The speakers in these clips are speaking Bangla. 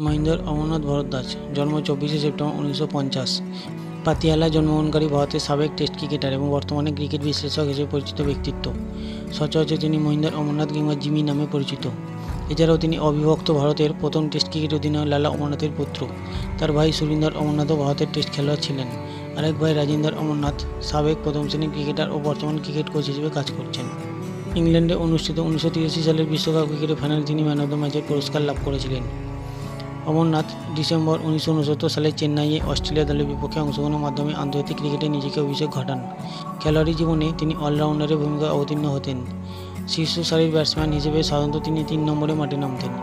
মহিন্দর অমরনাথ ভরদ্বাজ, জন্ম 24শে সেপ্টেম্বর 1950। পাতিয়ালায় জন্মগ্রহণকারী ভারতের সাবেক টেস্ট ক্রিকেটার এবং বর্তমানে ক্রিকেট বিশ্লেষক হিসেবে পরিচিত ব্যক্তিত্ব। সচরাচর তিনি মহিন্দর অমরনাথ কিংবা জিমি নামে পরিচিত। এছাড়াও তিনি অবিভক্ত ভারতের প্রথম টেস্ট ক্রিকেট অধিনায়ক লালা অমরনাথের পুত্র। তার ভাই সুরিন্দর অমরনাথও ভারতের টেস্ট খেলোয়াড় ছিলেন। আরেক ভাই রাজিন্দর অমরনাথ সাবেক প্রথম শ্রেণীর ক্রিকেটার ও বর্তমান ক্রিকেট কোচ হিসেবে কাজ করছেন। ইংল্যান্ডে অনুষ্ঠিত 1983 সালের বিশ্বকাপ ক্রিকেটের ফাইনালে তিনি ম্যান অব দ্য ম্যাচের পুরস্কার লাভ করেছিলেন। অমরনাথ ডিসেম্বর 1969 সালে চেন্নাইয়ে অস্ট্রেলিয়া দলের বিপক্ষে অংশগ্রহণের মাধ্যমে আন্তর্জাতিক ক্রিকেটে নিজেকে অভিষেক ঘটান। খেলোয়াড়ি জীবনে তিনি অলরাউন্ডারের ভূমিকায় অবতীর্ণ হতেন। শীর্ষ সারির ব্যাটসম্যান হিসেবে সাধারণত তিনি 3 নম্বরে মাঠে নামতেন।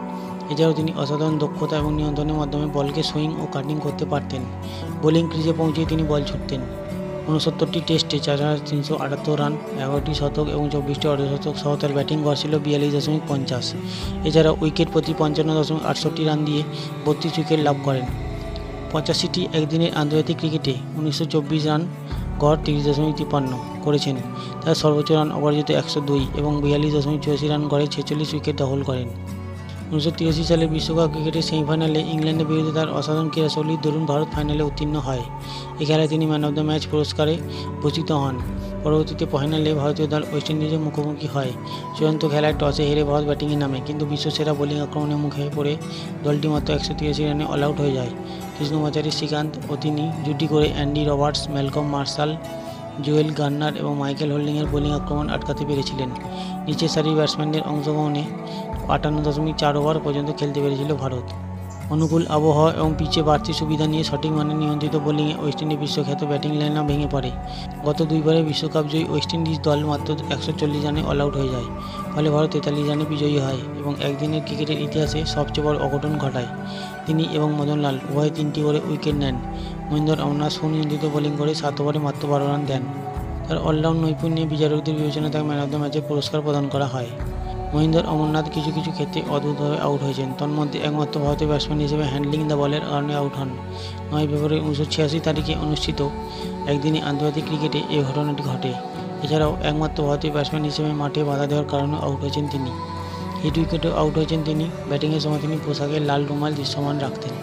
এছাড়াও তিনি অসাধারণ দক্ষতা এবং নিয়ন্ত্রণের মাধ্যমে বলকে সুইং ও কাটিং করতে পারতেন। বোলিং ক্রিজে পৌঁছে তিনি বল ছুটতেন। 69টি টেস্টে 4,378 রান, 11টি শতক এবং 24টি অর্ধশতক সহ তার ব্যাটিং গড় ছিল 42.50। এছাড়া উইকেট প্রতি 55.68 রান দিয়ে 32 উইকেট লাভ করেন। 85টি একদিনের আন্তর্জাতিক ক্রিকেটে 1924 রান গড় 30.53 করেছেন। তার সর্বোচ্চ রান অপরাজিত 102 এবং 42.84 রান গড়ে 46 উইকেট দখল করেন। 1983 সালের বিশ্বকাপ ক্রিকেটের সেমিফাইনালে ইংল্যান্ডের বিরুদ্ধে তার অসাধারণ ক্রীড়াশৈলীর দরুন ভারত ফাইনালে উত্তীর্ণ হয়। এই খেলায় তিনি ম্যান অব দ্য ম্যাচ পুরস্কারে ভূষিত হন। পরবর্তীতে ফাইনালে ভারতীয় দল ওয়েস্ট ইন্ডিজের মুখোমুখি হয়। চূড়ান্ত খেলায় টসে হেরে ভারত ব্যাটিংয়ে নামে, কিন্তু বিশ্বসেরা বোলিং আক্রমণের মুখে পড়ে দলটি মাত্র 183 রানে অল আউট হয়ে যায়। কৃষ্ণমাচারী শ্রীকান্ত ও তিনি জুটি করে Andy Roberts, Malcolm martial, Joel Garner এবং মাইকেল হোল্ডিংয়ের বোলিং আক্রমণ আটকাতে পেরেছিলেন। নিচের সারির ব্যাটসম্যানদের অংশগ্রহণে 58.4 ওভার পর্যন্ত খেলতে পেরেছিল ভারত। অনুকূল আবহাওয়া এবং পিচে বাড়তি সুবিধা নিয়ে সঠিক মানে নিয়ন্ত্রিত বোলিংয়ে ওয়েস্ট ইন্ডিজ বিশ্বখ্যাত ব্যাটিং লাইনআপ ভেঙে পড়ে। গত দুইবারের বিশ্বকাপ জয়ী ওয়েস্ট ইন্ডিজ দল মাত্র 140 রানে অল আউট হয়ে যায়। ফলে ভারত 43 রানে বিজয়ী হয় এবং একদিনের ক্রিকেটের ইতিহাসে সবচেয়ে বড় অঘটন ঘটায়। তিনি এবং মদনলাল উভয়ে 3টি করে উইকেট নেন। মহিন্দর অমরনাথ সুনিয়ন্ত্রিত বোলিং করে 7 ওভারে মাত্র 12 রান দেন। তার অলরাউন্ড নৈপুণ্যে বিচারকদের বিবেচনায় তাকে ম্যান অব দ্য ম্যাচের পুরস্কার প্রদান করা হয়। মহিন্দর অমরনাথ কিছু ক্ষেত্রে অদ্ভুতভাবে আউট হয়েছেন। তন্মধ্যে একমাত্র ভারতীয় ব্যাটসম্যান হিসেবে হ্যান্ডলিং দ্য বলের কারণে আউট হন। 9 ফেব্রুয়ারি 1986 তারিখে অনুষ্ঠিত একদিনের আন্তর্জাতিক ক্রিকেটে এই ঘটনাটি ঘটে। এছাড়াও একমাত্র ভারতীয় ব্যাটসম্যান হিসেবে মাঠে বাধা দেওয়ার কারণে আউট হয়েছেন তিনি। হিট উইকেটেও আউট হয়েছেন তিনি। ব্যাটিংয়ের সময় তিনি পোশাকে লাল রুমাল দৃশ্যমান রাখতেন।